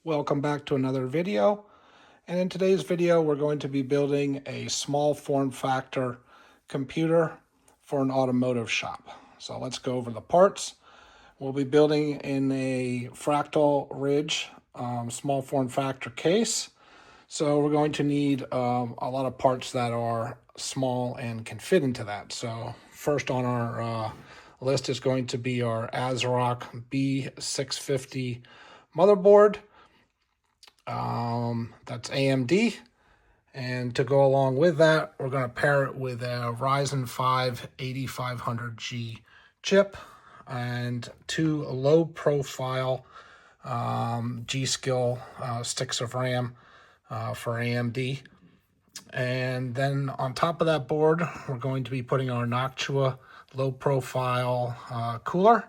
Welcome back to another video. And in today's video, we're going to be building a small form factor computer for an automotive shop. So let's go over the parts. We'll be building in a fractal ridge small form factor case. So we're going to need a lot of parts that are small and can fit into that. So first on our list is going to be our ASRock B650 motherboard. That's AMD, and to go along with that, we're going to pair it with a Ryzen 5 8500G chip and two low profile G-Skill sticks of RAM for AMD. And then on top of that board, we're going to be putting our Noctua low profile cooler,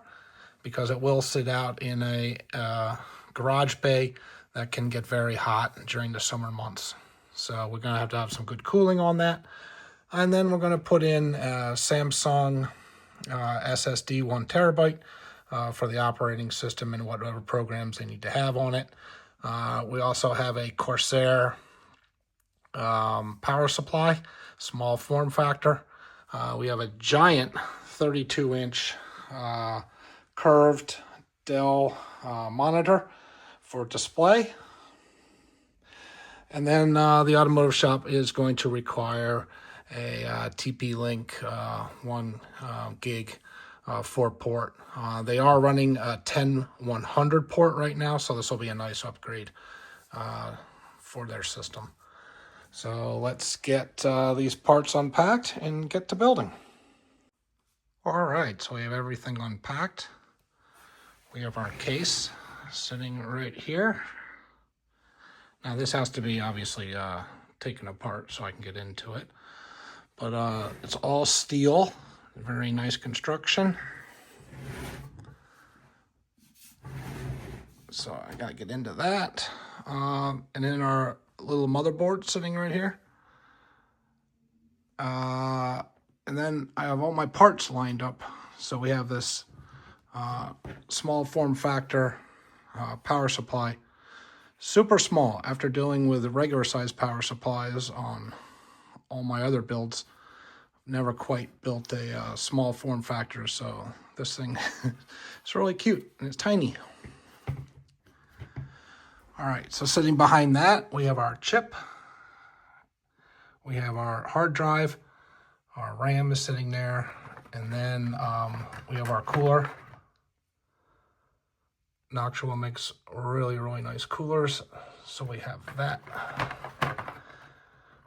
because it will sit out in a garage bay that can get very hot during the summer months. So we're going to have some good cooling on that. And then we're going to put in a Samsung SSD 1 terabyte for the operating system and whatever programs they need to have on it. We also have a Corsair power supply, small form factor. We have a giant 32-inch curved Dell monitor for display. And then the automotive shop is going to require a TP-Link 1 gig 4-port. They are running a 10100 port right now, so this will be a nice upgrade for their system. So let's get these parts unpacked and get to building. All right, so we have everything unpacked. We have our case sitting right here. Now this has to be obviously taken apart so I can get into it. But it's all steel, very nice construction. So I gotta get into that. And then our little motherboard sitting right here. And then I have all my parts lined up. So we have this small form factor power supply, super small. After dealing with regular size power supplies on all my other builds, never quite built a small form factor, so this thing is really cute and it's tiny. All right, so sitting behind that, we have our chip, we have our hard drive, our RAM is sitting there, and then we have our cooler. Noctua makes really nice coolers, so we have that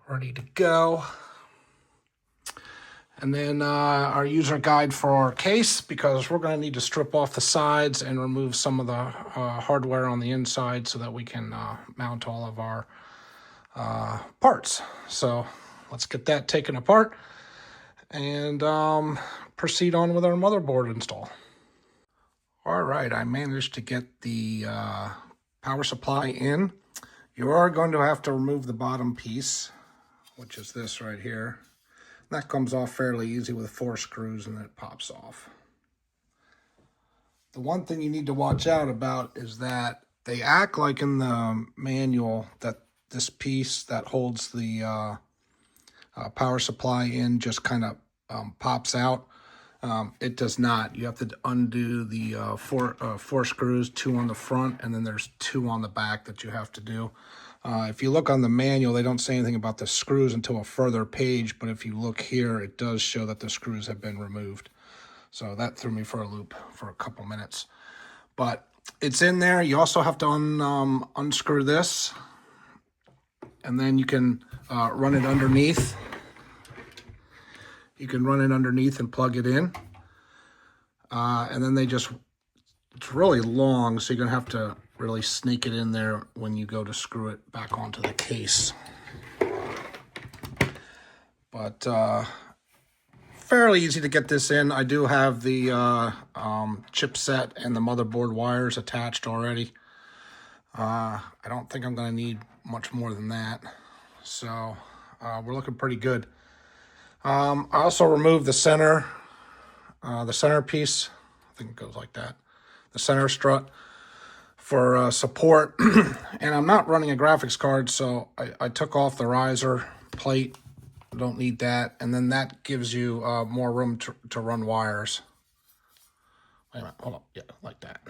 ready to go. And then our user guide for our case, because we're going to need to strip off the sides and remove some of the hardware on the inside so that we can mount all of our parts. So let's get that taken apart and proceed on with our motherboard install. All right, I managed to get the power supply in. You are going to have to remove the bottom piece, which is this right here. That comes off fairly easy with 4 screws, and then it pops off. The one thing you need to watch out about is that they act like in the manual that this piece that holds the power supply in just kind of pops out. It does not. You have to undo the 4 screws, 2 on the front, and then there's 2 on the back that you have to do. If you look on the manual, they don't say anything about the screws until a further page, but if you look here, it does show that the screws have been removed. So that threw me for a loop for a couple minutes. But it's in there. You also have to unscrew this, and then you can run it underneath. You can run it underneath and plug it in. And then it's really long, so you're going to have to really snake it in there when you go to screw it back onto the case. But fairly easy to get this in. I do have the chipset and the motherboard wires attached already. I don't think I'm going to need much more than that. So we're looking pretty good. I also removed the center piece. I think it goes like that. The center strut for support. And I'm not running a graphics card, so I took off the riser plate. Don't need that. And then that gives you more room to run wires. Wait a minute, hold on. Yeah, like that.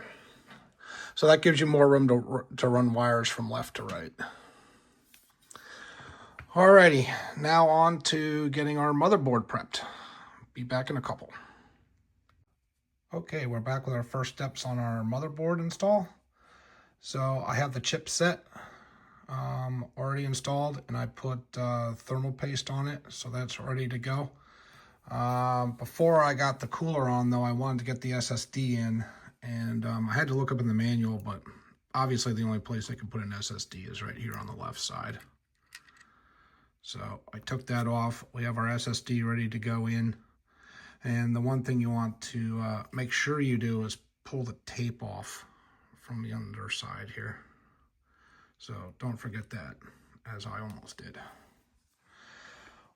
So that gives you more room to run wires from left to right. Alrighty, now on to getting our motherboard prepped. Be back in a couple. Okay, we're back with our first steps on our motherboard install. So I have the chipset already installed, and I put thermal paste on it, so that's ready to go. Before I got the cooler on, though, I wanted to get the SSD in, and I had to look up in the manual, but obviously the only place I can put an SSD is right here on the left side. So I took that off. We have our SSD ready to go in. And the one thing you want to make sure you do is pull the tape off from the underside here. So don't forget that, as I almost did.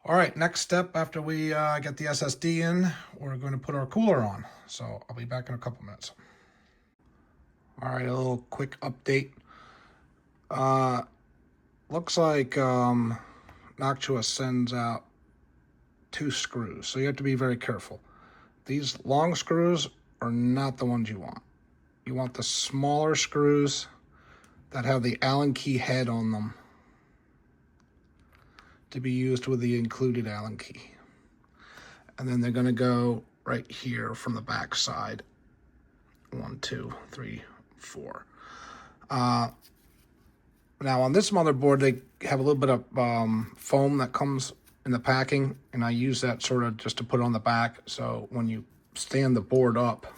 All right, next step after we get the SSD in, we're going to put our cooler on. So I'll be back in a couple minutes. All right, a little quick update. Looks like Noctua sends out 2 screws, so you have to be very careful. These long screws are not the ones you want. You want the smaller screws that have the Allen key head on them to be used with the included Allen key. And then they're going to go right here from the back side. 1, 2, 3, 4. Now on this motherboard, they have a little bit of foam that comes in the packing, and I use that sort of just to put on the back, so when you stand the board up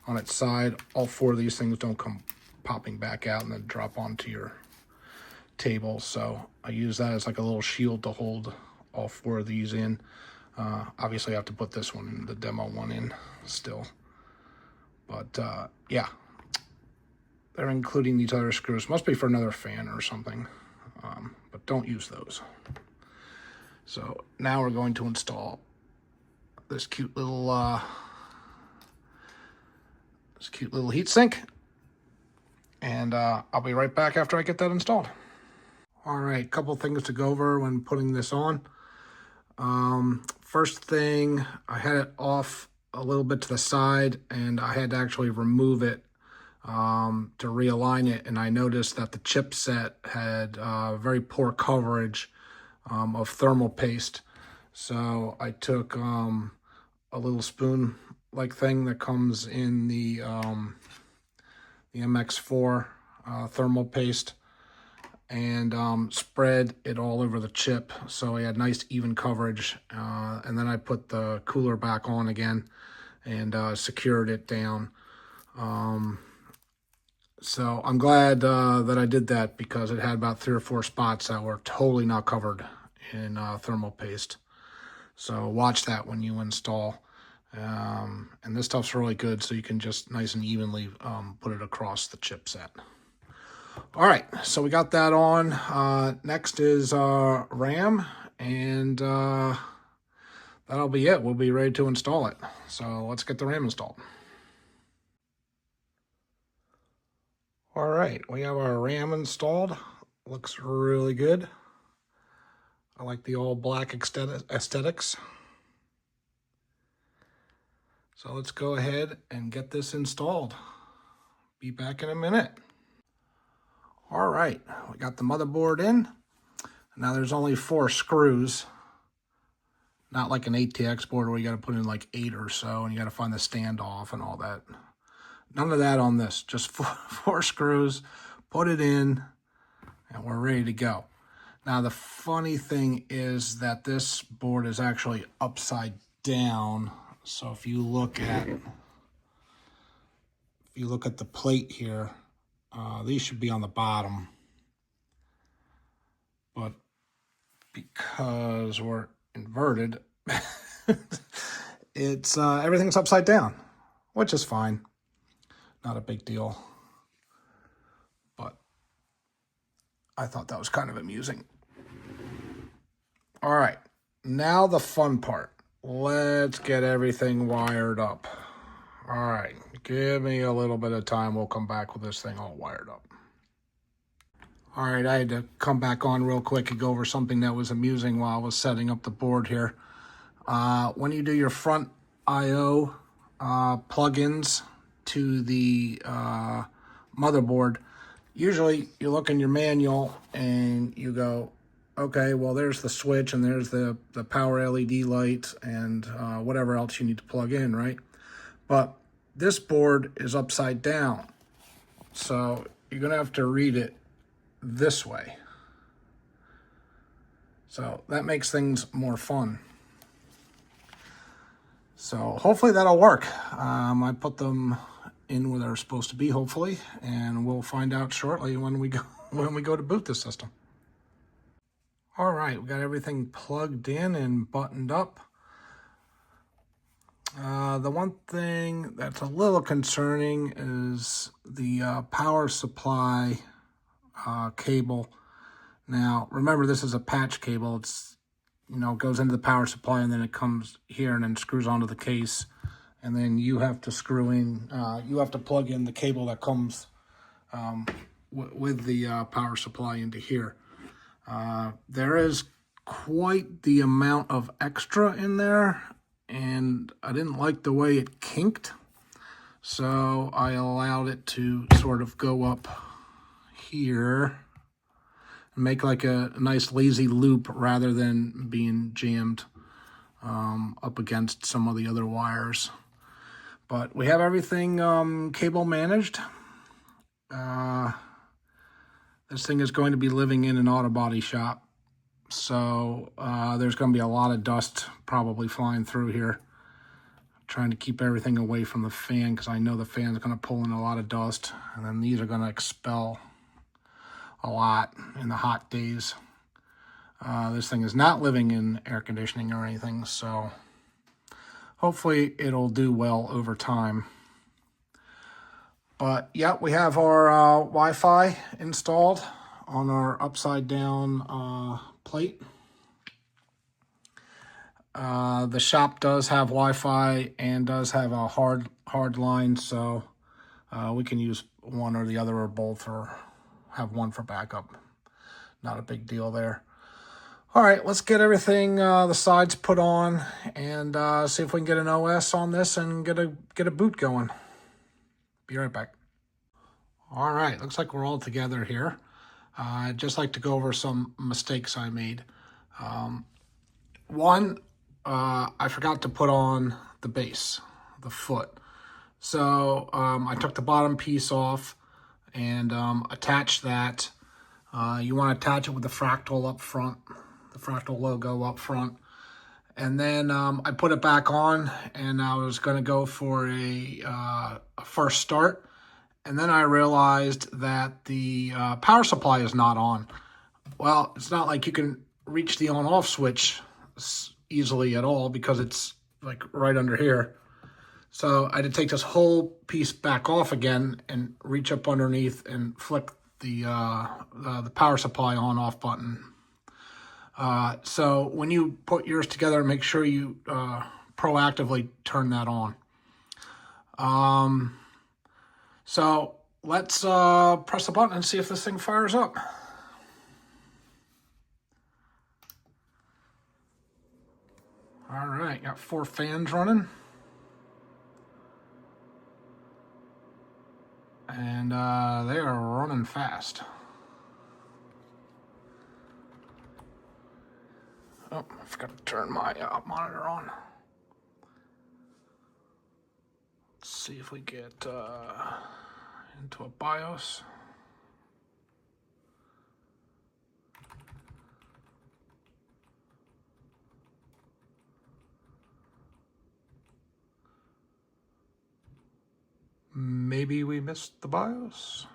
on its side, all 4 of these things don't come popping back out and then drop onto your table. So I use that as like a little shield to hold all 4 of these in. Obviously I have to put this one in, the demo one in still, but yeah, they're including these other screws. Must be for another fan or something, but don't use those. So now we're going to install this cute little heatsink, and I'll be right back after I get that installed. All right, couple things to go over when putting this on. First thing, I had it off a little bit to the side, and I had to actually remove it to realign it, and I noticed that the chipset had very poor coverage of thermal paste. So I took a little spoon like thing that comes in the MX4 thermal paste, and spread it all over the chip so I had nice even coverage, and then I put the cooler back on again and secured it down. So I'm glad that I did that, because it had about 3 or 4 spots that were totally not covered in thermal paste. So watch that when you install. And this stuff's really good, so you can just nice and evenly put it across the chipset. All right, so we got that on. Next is RAM, and that'll be it. We'll be ready to install it. So let's get the RAM installed. All right, we have our RAM installed. Looks really good. I like the all black aesthetics. So let's go ahead and get this installed. Be back in a minute. All right, we got the motherboard in. Now there's only 4 screws. Not like an ATX board where you got to put in like 8 or so, and you got to find the standoff and all that. None of that on this, just 4 screws, put it in, and we're ready to go. Now the funny thing is that this board is actually upside down. So if you look at the plate here, these should be on the bottom. But because we're inverted, it's everything's upside down, which is fine. Not a big deal, but I thought that was kind of amusing. All right, now the fun part. Let's get everything wired up. All right, Give me a little bit of time. We'll come back with this thing all wired up. All right, I had to come back on real quick and go over something that was amusing while I was setting up the board here. When you do your front I/O plugins to the motherboard, usually you look in your manual and you go, okay, well, there's the switch and there's the power LED light and whatever else you need to plug in, right? But this board is upside down, so you're going to have to read it this way. So that makes things more fun. So hopefully that'll work. I put them in where they're supposed to be, hopefully, and we'll find out shortly when we go to boot the system. All right, we got everything plugged in and buttoned up. The one thing that's a little concerning is the power supply cable. Now, remember, this is a patch cable. It's, goes into the power supply and then it comes here and then screws onto the case. And then you have to screw in, you have to plug in the cable that comes with the power supply into here. There is quite the amount of extra in there, and I didn't like the way it kinked, so I allowed it to sort of go up here and make like a nice lazy loop rather than being jammed up against some of the other wires. But we have everything cable managed. This thing is going to be living in an auto body shop, so there's going to be a lot of dust probably flying through here. Trying to keep everything away from the fan because I know the fan's going to pull in a lot of dust, and then these are going to expel a lot in the hot days. This thing is not living in air conditioning or anything, so hopefully it'll do well over time. But yeah, we have our Wi-Fi installed on our upside down plate. The shop does have Wi-Fi and does have a hard line, so we can use one or the other or both, or have one for backup. Not a big deal there. All right, let's get everything, the sides put on, and see if we can get an OS on this and get a boot going. Be right back. All right, looks like we're all together here. I'd just like to go over some mistakes I made. One, I forgot to put on the base, the foot. So I took the bottom piece off and attached that. You want to attach it with the fractal up front, the fractal logo up front. And then I put it back on, and I was going to go for a first start. And then I realized that the power supply is not on. Well, it's not like you can reach the on-off switch easily at all because it's like right under here. So I had to take this whole piece back off again and reach up underneath and flick the power supply on-off button. So when you put yours together, make sure you proactively turn that on. So let's press the button and see if this thing fires up. All right, got 4 fans running. And they are running fast. Oh, I forgot to turn my monitor on. Let's see if we get into a BIOS. Maybe we missed the BIOS.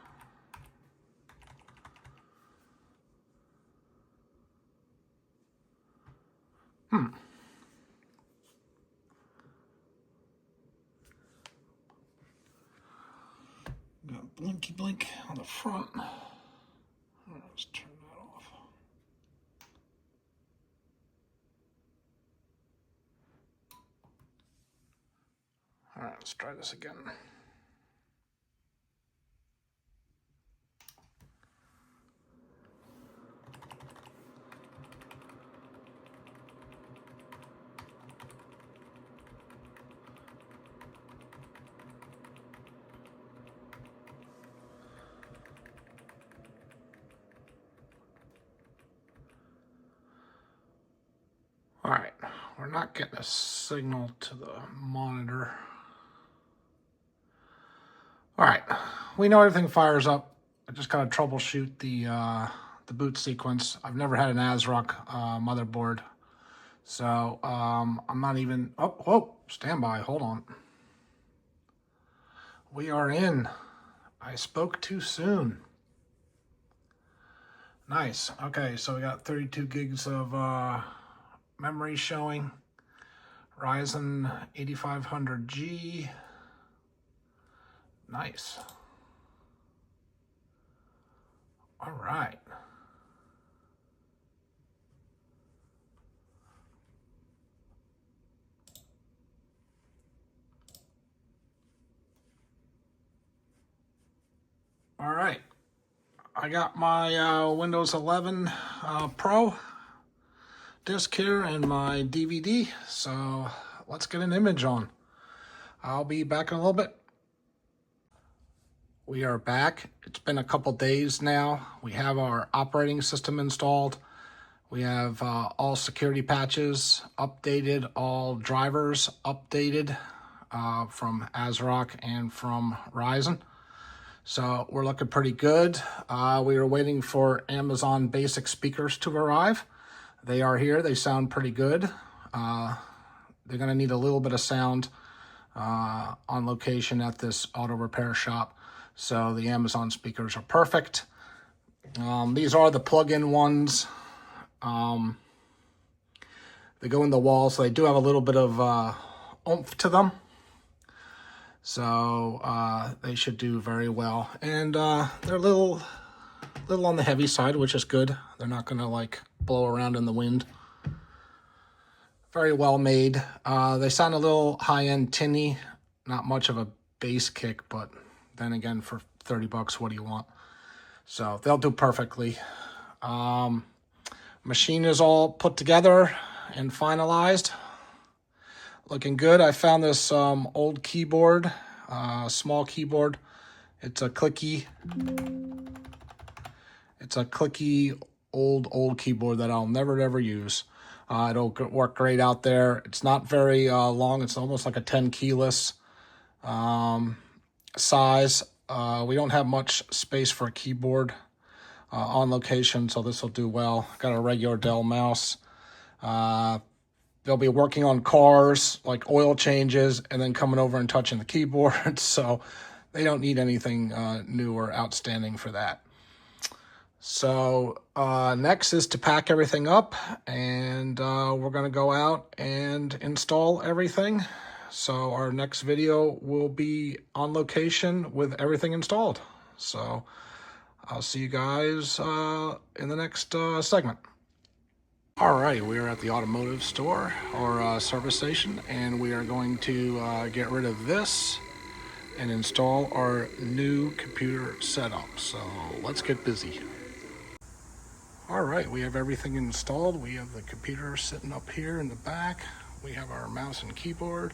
Got a blinky blink on the front. All right, let's turn that off. All right, let's try this again. We're not getting a signal to the monitor. All right, we know everything fires up. I just gotta troubleshoot the boot sequence. I've never had an ASRock motherboard, so I'm not even. Oh, whoa! Stand by. Hold on. We are in. I spoke too soon. Nice. Okay, so we got 32 gigs of memory showing. Ryzen 8500G. Nice. All right. All right. I got my Windows 11 Pro disc here and my DVD. So let's get an image on. I'll be back in a little bit. We are back. It's been a couple days now. We have our operating system installed. We have all security patches updated, all drivers updated from ASRock and from Ryzen. So we're looking pretty good. We were waiting for Amazon basic speakers to arrive. They are here. They sound pretty good. They're going to need a little bit of sound on location at this auto repair shop. So the Amazon speakers are perfect. These are the plug-in ones. They go in the wall, so they do have a little bit of oomph to them. So they should do very well. And they're a little on the heavy side, which is good. They're not going to like blow around in the wind. Very well made. They sound a little high-end tinny. Not much of a bass kick, but then again, for 30 bucks, what do you want? So they'll do perfectly. Machine is all put together and finalized. Looking good. I found this old keyboard, small keyboard. It's a clicky old keyboard that I'll never ever use. It'll work great out there. It's not very long. It's almost like a 10 keyless size. We don't have much space for a keyboard on location, so this will do well. Got a regular Dell mouse. They'll be working on cars, like oil changes, and then coming over and touching the keyboard, so they don't need anything new or outstanding for that. So next is to pack everything up, and we're going to go out and install everything. So our next video will be on location with everything installed. So I'll see you guys in the next segment. All right, we are at the automotive store or service station, and we are going to get rid of this and install our new computer setup. So let's get busy. All right, we have everything installed. We have the computer sitting up here in the back. We have our mouse and keyboard,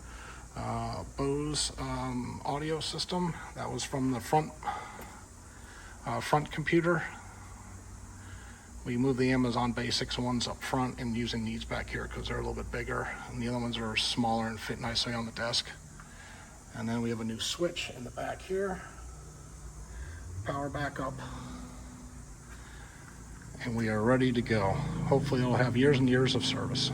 Bose audio system. That was from the front computer. We moved the Amazon Basics ones up front and using these back here because they're a little bit bigger, and the other ones are smaller and fit nicely on the desk. And then we have a new switch in the back here, power backup, and we are ready to go. Hopefully it'll have years and years of service.